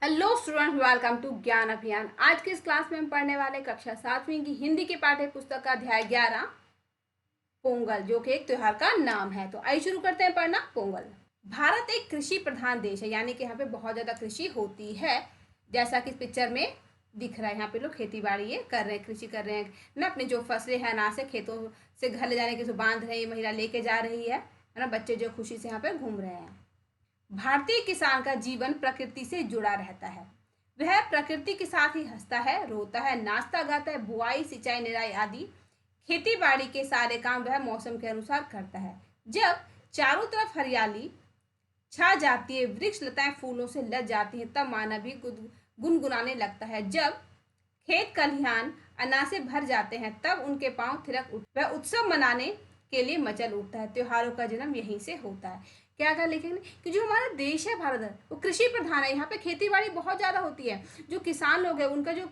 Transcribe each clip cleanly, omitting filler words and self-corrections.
Hello student, welcome to ज्ञान अभियान। आज के इस क्लास में हम पढ़ने वाले कक्षा 7वीं की हिंदी के पाठ्य पुस्तक का अध्याय 11 पोंगल, जो कि एक त्योहार का नाम है। तो आइए शुरू करते हैं पढ़ना। पोंगल। भारत एक कृषि प्रधान देश है, यानी कि यहाँ पे बहुत ज्यादा कृषि होती है। जैसा कि इस पिक्चर में दिख रहा है, यहाँ पे लोग खेती बाड़ी ये कर रहे हैं, कृषि कर रहे हैं ना। अपने जो फसलें हैं अनाज से खेतों से घर ले जाने के जो बांध रहे हैं, ये महिला लेके जा रही है ना। बच्चे जो खुशी से यहाँ पे घूम रहे हैं। भारतीय किसान का जीवन प्रकृति से जुड़ा रहता है। वह प्रकृति के साथ ही हंसता है, रोता है, नाचता गाता है। बुआई, सिंचाई, निराई आदि खेती बाड़ी के सारे काम वह मौसम के अनुसार करता है। जब चारों तरफ हरियाली छा जाती है, वृक्ष लताएं फूलों से लद जाती हैं, तब मानव भी गुनगुनाने लगता है। जब खेत खलिहान अनाज से भर जाते हैं, तब उनके पांव थिरक उठ वह उत्सव मनाने के लिए मचल उठता है। त्योहारों का जन्म यहीं से होता है। क्या कहा लेकिन कि जो हमारा देश है भारत है, वो कृषि प्रधान है। यहाँ पे खेती बाड़ी बहुत ज्यादा होती है। जो किसान लोग हैं उनका जो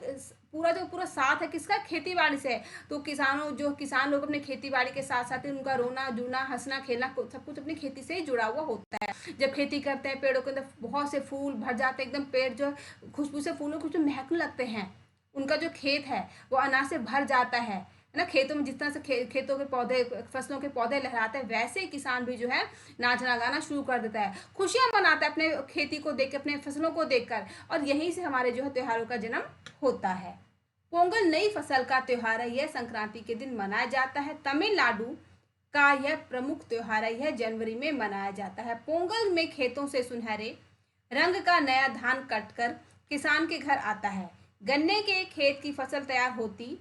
पूरा साथ है किसका, खेती बाड़ी से है। तो किसान लोग अपने खेती बाड़ी के साथ साथ उनका रोना जुना, हंसना खेलना सब कुछ अपनी खेती से ही जुड़ा हुआ होता है। जब खेती करते हैं, पेड़ों के अंदर बहुत से फूल भर जाते हैं, एकदम पेड़ जो खुशबू से फूलों कुछ महकने लगते हैं। उनका जो खेत है वो अनाज से भर जाता है ना। खेतों में जिस तरह से खेतों के पौधे, फसलों के पौधे लहराते हैं, वैसे ही किसान भी जो है नाचना गाना शुरू कर देता है, खुशियां मनाता है अपने खेती को देख, अपने फसलों को देखकर। और यहीं से हमारे जो है त्योहारों का जन्म होता है। पोंगल नई फसल का त्योहार है। यह संक्रांति के दिन मनाया जाता है। तमिलनाडु का यह प्रमुख त्योहार है। यह जनवरी में मनाया जाता है। पोंगल में खेतों से सुनहरे रंग का नया धान कटकर किसान के घर आता है। गन्ने के खेत की फसल तैयार होती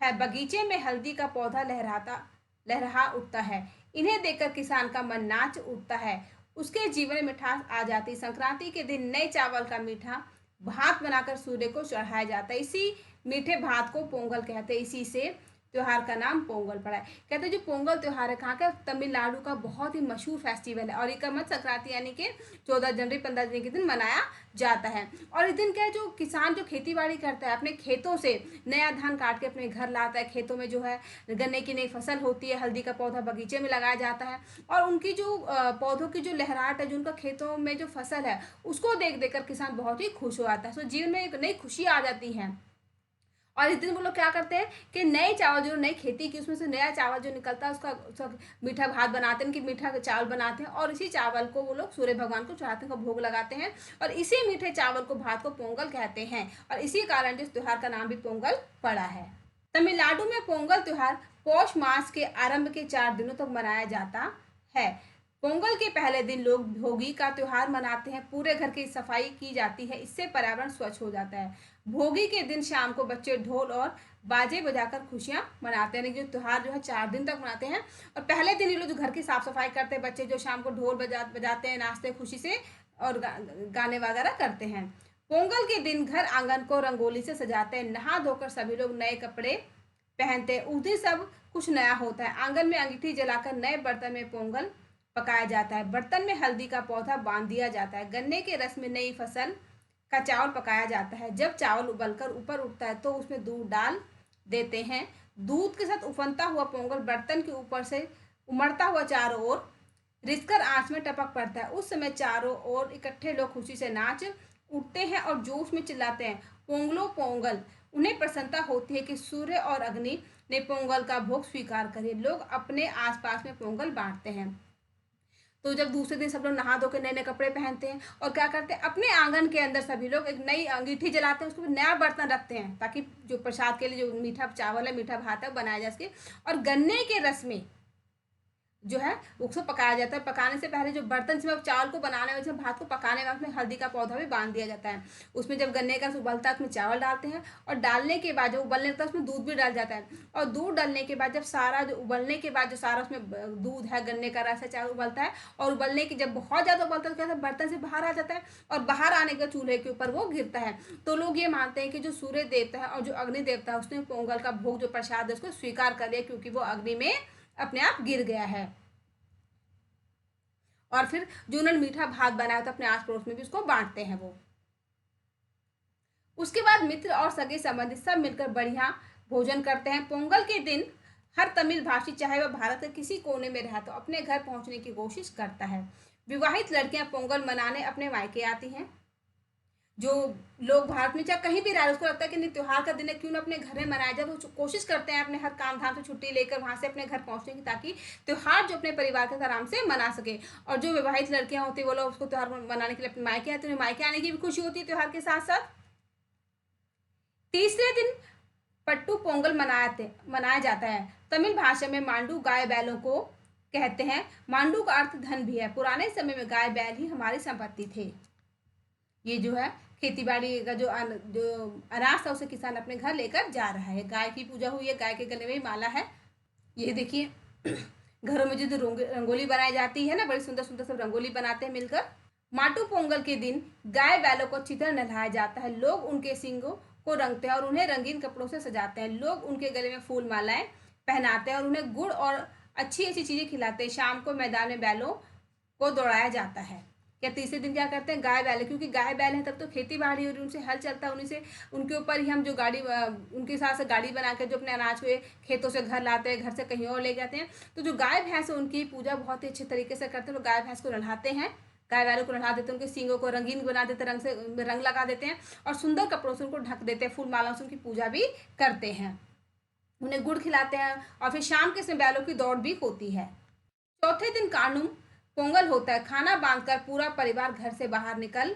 है। बगीचे में हल्दी का पौधा लहरा उठता है। इन्हें देखकर किसान का मन नाच उठता है। उसके जीवन में मिठास आ जाती। संक्रांति के दिन नए चावल का मीठा भात बनाकर सूर्य को चढ़ाया जाता है। इसी मीठे भात को पोंगल कहते हैं। इसी से त्योहार का नाम पोंगल पड़ा है। कहते हैं जो पोंगल त्योहार है कहाँ का, तमिलनाडु का बहुत ही मशहूर फेस्टिवल है। और ये मकर संक्रांति यानी कि 14 जनवरी 15 जनवरी के दिन मनाया जाता है। और इस दिन क्या है, जो किसान जो खेती बाड़ी करता है, अपने खेतों से नया धान काट के अपने घर लाता है। खेतों में जो है गन्ने की नई फसल होती है, हल्दी का पौधा बगीचे में लगाया जाता है। और उनकी जो पौधों की जो लहराहट है, जो उनका खेतों में जो फसल है, उसको देख देकर किसान बहुत ही खुश हो जाता है। सो जीवन में एक नई खुशी आ जाती है। और इस दिन वो लोग क्या करते हैं कि नए चावल, जो नई खेती की उसमें से नया चावल जो निकलता है उसका मीठा भात बनाते हैं, कि मीठा चावल बनाते हैं। और इसी चावल को वो लोग सूर्य भगवान को चढ़ाते हैं, भोग लगाते हैं। और इसी मीठे चावल को, भात को पोंगल कहते हैं। और इसी कारण जिस त्योहार का नाम भी पोंगल पड़ा है। तमिलनाडु में पोंगल त्योहार पौष मास के आरंभ के 4 दिनों तक मनाया जाता है। पोंगल के पहले दिन लोग भोगी का त्योहार मनाते हैं। पूरे घर की सफाई की जाती है, इससे पर्यावरण स्वच्छ हो जाता है। भोगी के दिन शाम को बच्चे ढोल और बाजे बजाकर खुशियां मनाते हैं। जो त्योहार जो है 4 दिन तक मनाते हैं। और पहले दिन ये लोग जो घर की साफ सफाई करते हैं, बच्चे जो शाम को ढोल बजाते हैं, नाचते खुशी से और गाने वगैरह करते हैं। पोंगल के दिन घर आंगन को रंगोली से सजाते हैं। नहा धोकर सभी लोग नए कपड़े पहनते हैं। उस दिन सब कुछ नया होता है। आंगन में अंगीठी जलाकर नए बर्तन में पोंगल पकाया जाता है। बर्तन में हल्दी का पौधा बांध दिया जाता है। गन्ने के रस में नई फसल का चावल पकाया जाता है। जब चावल उबलकर ऊपर उठता है तो उसमें दूध डाल देते हैं। दूध के साथ उफनता हुआ पोंगल बर्तन के ऊपर से उमड़ता हुआ चारों ओर रिसकर आंच में टपक पड़ता है। उस समय चारों ओर इकट्ठे लोग खुशी से नाच उठते हैं और जोश में चिल्लाते हैं, पोंगलो पोंगल। उन्हें प्रसन्नता होती है कि सूर्य और अग्नि ने पोंगल का भोग स्वीकार करे। लोग अपने आसपास में पोंगल बांटते हैं। तो जब दूसरे दिन सब लोग नहा धो के नए नए कपड़े पहनते हैं और क्या करते हैं, अपने आंगन के अंदर सभी लोग एक नई अंगीठी जलाते हैं, उसको नया बर्तन रखते हैं, ताकि जो प्रसाद के लिए जो मीठा चावल है, मीठा भात है, बनाया जा सके। और गन्ने के रस में जो है उसको पकाया जाता है। पकाने से पहले जो बर्तन जिसमें चावल को बनाने में, भात को पकाने में, उसमें हल्दी का पौधा भी बांध दिया जाता है। उसमें जब गन्ने का उबलता है उसमें चावल डालते हैं। और डालने के बाद जो उबलने लगता है उसमें दूध भी डाल जाता है। और दूध डालने के बाद जब सारा जो उबलने के बाद जो सारा उसमें दूध है, गन्ने का रस है, चावल उबलता है। और उबलने की जब बहुत ज़्यादा उबलता है तो क्या होता है, बर्तन से बाहर आ जाता है। और बाहर आने के चूल्हे के ऊपर वो गिरता है। तो लोग ये मानते हैं कि जो सूर्य देवता है और जो अग्नि देवता है, उसने पोंगल का भोग जो प्रसाद है उसको स्वीकार कर लिया, क्योंकि वो अग्नि में अपने आप गिर गया है। और फिर जो उन्होंने मीठा भात बनाया था अपने आस पड़ोस में भी उसको बांटते हैं वो। उसके बाद मित्र और सगे संबंधी सब मिलकर बढ़िया भोजन करते हैं। पोंगल के दिन हर तमिल भाषी, चाहे वह भारत के किसी कोने में रहे, तो अपने घर पहुंचने की कोशिश करता है। विवाहित लड़कियां पोंगल मनाने अपने मायके आती हैं। जो लोग भारत में चाहे कहीं भी रह रहे उसको लगता है कि नहीं त्योहार का दिन है, क्यों ना अपने घर में मनाया जाए। वो कोशिश करते हैं अपने हर काम धाम से छुट्टी लेकर वहाँ से अपने घर पहुँचने की, ताकि त्योहार जो अपने परिवार के साथ आराम से मना सके। और जो विवाहित लड़कियाँ होती है वो लोग उसको त्योहार मनाने के लिए अपने मायके आते हैं, उन्हें मायके आने की भी खुशी होती है त्योहार के साथ साथ। तीसरे दिन पट्टू पोंगल मनाया जाता है। तमिल भाषा में मांडू गाय बैलों को कहते हैं। मांडू का अर्थ धन भी है। पुराने समय में गाय बैल ही हमारी संपत्ति थे। ये जो है खेती बाड़ी का जो अनाज था उसे किसान अपने घर लेकर जा रहा है। गाय की पूजा हुई है, गाय के गले में माला है। ये देखिए घरों में जो रंगोली बनाई जाती है ना, बड़ी सुंदर सुंदर सब रंगोली बनाते हैं मिलकर। माटू पोंगल के दिन गाय बैलों को अच्छी तरह नहलाया जाता है। लोग उनके सींगों को रंगते हैं और उन्हें रंगीन कपड़ों से सजाते हैं। लोग उनके गले में फूल मालाएं पहनाते हैं और उन्हें गुड़ और अच्छी अच्छी चीजें खिलाते हैं। शाम को मैदान में बैलों को दौड़ाया जाता है। या तीसरे दिन क्या करते हैं, गाय बैल, क्योंकि गाय बैल है तब तो खेती बाड़ी हो रही, उनसे हल चलता है, उन्हीं से उनके ऊपर ही हम जो गाड़ी उनके साथ से गाड़ी बना के जो अपने अनाज को खेतों से घर लाते हैं, घर से कहीं और ले जाते हैं। तो जो गाय भैंस है उनकी पूजा बहुत ही अच्छे तरीके से करते हैं। तो गाय भैंस को नहलाते हैं, गाय बैलों को नहला देते हैं, उनके सींगों को रंगीन बना देते हैं, रंग लगा देते हैं और सुंदर कपड़ों से उनको ढक देते हैं। फूल मालाओं से उनकी पूजा भी करते हैं, उन्हें गुड़ खिलाते हैं और फिर शाम के समय बैलों की दौड़ भी होती है। चौथे दिन कानुम पोंगल होता है। खाना बांधकर पूरा परिवार घर से बाहर निकल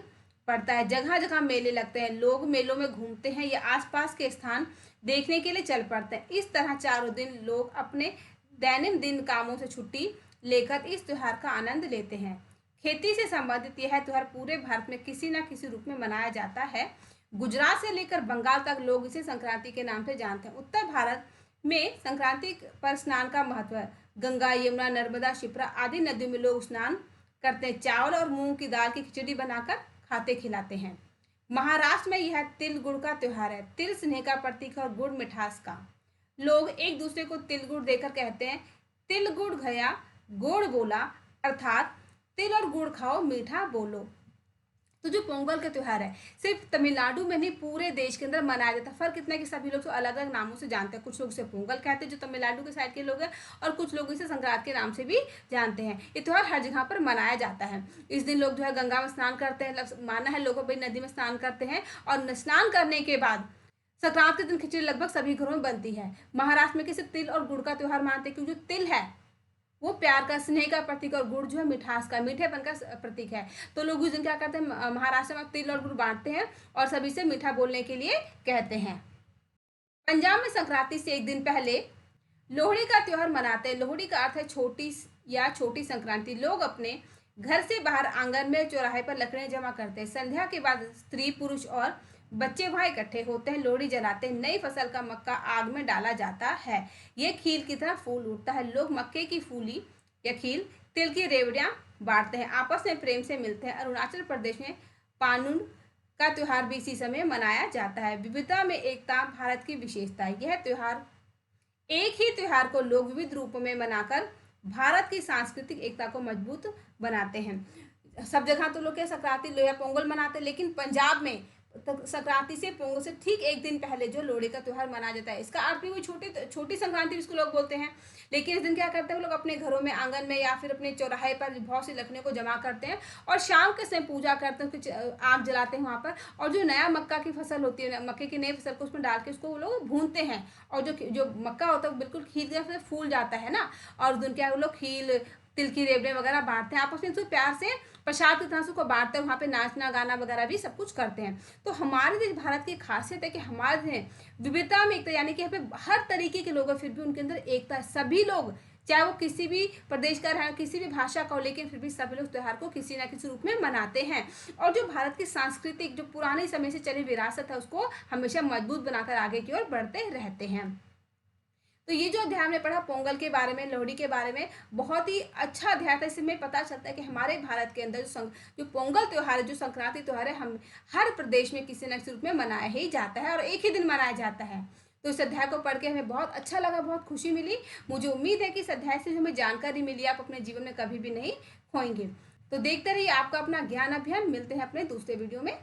पड़ता है। जगह जगह मेले लगते हैं, लोग मेलों में घूमते हैं या आसपास के स्थान देखने के लिए चल पड़ते हैं। इस तरह चारों दिन लोग अपने दैनंदिन कामों से छुट्टी लेकर इस त्योहार का आनंद लेते हैं। खेती से संबंधित यह त्योहार पूरे भारत में किसी न किसी रूप में मनाया जाता है। गुजरात से लेकर बंगाल तक लोग इसे संक्रांति के नाम से जानते हैं। उत्तर भारत में संक्रांति पर स्नान का महत्व है। गंगा, यमुना, नर्मदा, शिप्रा आदि नदियों में लोग स्नान करते हैं। चावल और मूंग की दाल की खिचड़ी बनाकर खाते खिलाते हैं। महाराष्ट्र में यह तिल गुड़ का त्योहार है। तिल स्नेह का प्रतीक है और गुड़ मिठास का। लोग एक दूसरे को तिल गुड़ देकर कहते हैं, तिल गुड़ गया गुड़ बोला, अर्थात तिल और गुड़ खाओ मीठा बोलो। तो जो पोंगल का त्योहार है सिर्फ तमिलनाडु में नहीं पूरे देश के अंदर मनाया जाता है। फर्क इतना है कि सभी लोग तो अलग अलग नामों से जानते हैं। कुछ लोग इसे पोंगल कहते हैं जो तमिलनाडु के साइड के लोग हैं, और कुछ लोग इसे संक्रांति के नाम से भी जानते हैं। ये त्योहार हर जगह पर मनाया जाता है। इस दिन लोग जो है गंगा में स्नान करते हैं, माना है लोगों भाई नदी में स्नान करते हैं, और स्नान करने के बाद संक्रांति के दिन खिचड़ी लगभग सभी घरों में बनती है। महाराष्ट्र में किसी तिल और गुड़ का त्योहार मानते हैं, क्योंकि जो तिल है वो प्यार का, स्नेह का प्रतीक, और गुड़ जो है मिठास का, मीठेपन का प्रतीक है। तो लोग उस दिन क्या करते हैं, महाराष्ट्र में तिल और गुड़ बांटते हैं और सभी से मीठा बोलने के लिए कहते हैं। पंजाब में संक्रांति से एक दिन पहले लोहड़ी का त्योहार मनाते हैं। लोहड़ी का अर्थ है छोटी या छोटी संक्रांति। लोग अपने घर से बाहर आंगन में चौराहे पर लकड़ियां जमा करते हैं। संध्या के बाद स्त्री पुरुष और बच्चे वहां इकट्ठे होते हैं, लोहड़ी जलाते हैं। नई फसल का मक्का आग में डाला जाता है, ये खील की तरह फूल उठता है। लोग मक्के की फूली या खील, तिल की रेवड़ियां बांटते हैं, आपस में प्रेम से मिलते हैं। अरुणाचल प्रदेश में पानुन का त्योहार भी इसी समय मनाया जाता है। विविधता में एकता भारत की विशेषता है। यह त्योहार, एक ही त्योहार को लोग विविध रूपों में मनाकर भारत की सांस्कृतिक एकता को मजबूत बनाते हैं। सब जगह तो लोग संक्रांति या पोंगल मनाते हैं, लेकिन पंजाब में संक्रांति से पोंगल से ठीक एक दिन पहले जो लोहड़ी का त्योहार मनाया जाता है, इसका अर्थ भी वही छोटी संक्रांति इसको लोग बोलते हैं। लेकिन इस दिन क्या करते हैं वो लोग अपने घरों में आंगन में या फिर अपने चौराहे पर बहुत सी लकड़ियों को जमा करते हैं और शाम के समय पूजा करते हैं, कुछ आग जलाते हैं वहाँ पर, और जो नया मक्का की फसल होती है, मक्के की नई फसल को उसमें डाल के उसको वो लोग भूनते हैं, और जो मक्का होता है वो बिल्कुल खील के फूल जाता है ना, और उस दिन क्या वो लोग खील, तिल की रेवड़ियां वगैरह बांटते हैं, आपस में तो प्यार से प्रसाद की तरह से को बांटते हैं। वहाँ पे नाचना गाना वगैरह भी सब कुछ करते हैं। तो हमारे देश भारत की खासियत है कि हमारे विविधता में एकता, यानी कि यहाँ पे हर तरीके के लोग हैं, फिर भी उनके अंदर एकता है। सभी लोग चाहे वो किसी भी प्रदेश का रहे, किसी भी भाषा का हो, लेकिन फिर भी सभी लोग त्योहार को किसी न किसी रूप में मनाते हैं। और जो भारत की सांस्कृतिक जो पुराने समय से चली विरासत है उसको हमेशा मजबूत बनाकर आगे की ओर बढ़ते रहते हैं। तो ये जो अध्याय हमने पढ़ा पोंगल के बारे में, लोहड़ी के बारे में, बहुत ही अच्छा अध्याय था। इसमें पता चलता है कि हमारे भारत के अंदर जो पोंगल त्योहार है, जो संक्रांति त्योहार है, हम हर प्रदेश में किसी न किसी रूप में मनाया ही जाता है और एक ही दिन मनाया जाता है। तो इस अध्याय को पढ़ के हमें बहुत अच्छा लगा, बहुत खुशी मिली। मुझे उम्मीद है कि इस अध्याय से हमें जानकारी मिली, आप अपने जीवन में कभी भी नहीं खोएंगे। तो देखते रहिए आपका अपना ज्ञान अभियान। मिलते हैं अपने दूसरे वीडियो में।